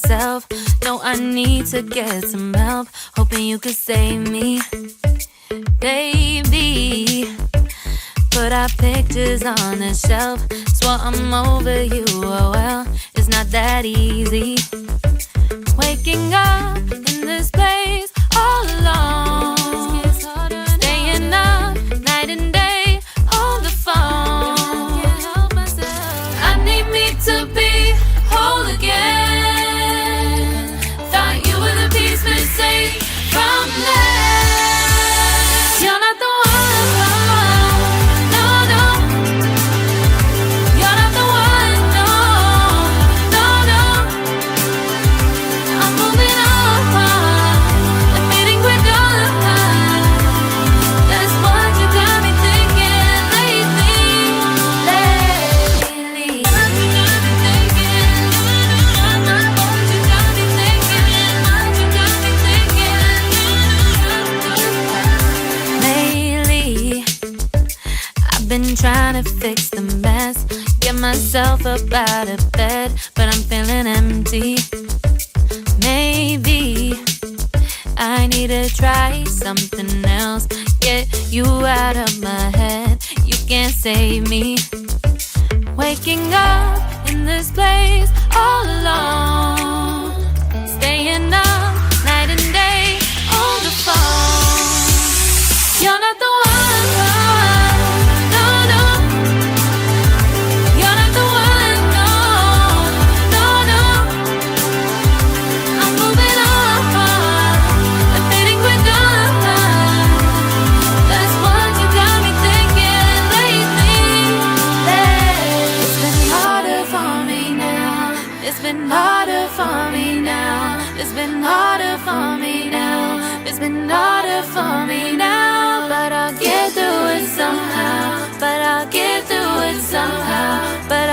myself. No, I need to get some help. Hoping you could save me, baby. Put our pictures on the shelf. Swore I'm over you, oh well, it's not that easy. Waking up in this place all alone, staying up night and day on the phone. I need me to be whole again. Thought you were the piece missing from that. You're not the been trying to fix the mess, get myself up out of bed, but I'm feeling empty. Maybe I need to try something else, get you out of my head. You can't save me. Waking up in this place all alone, staying up night and day on the phone. You're not the one. It's been harder for me now. It's been harder for me now. It's been harder for me now. But I'll get through it somehow. But I'll get through it somehow. But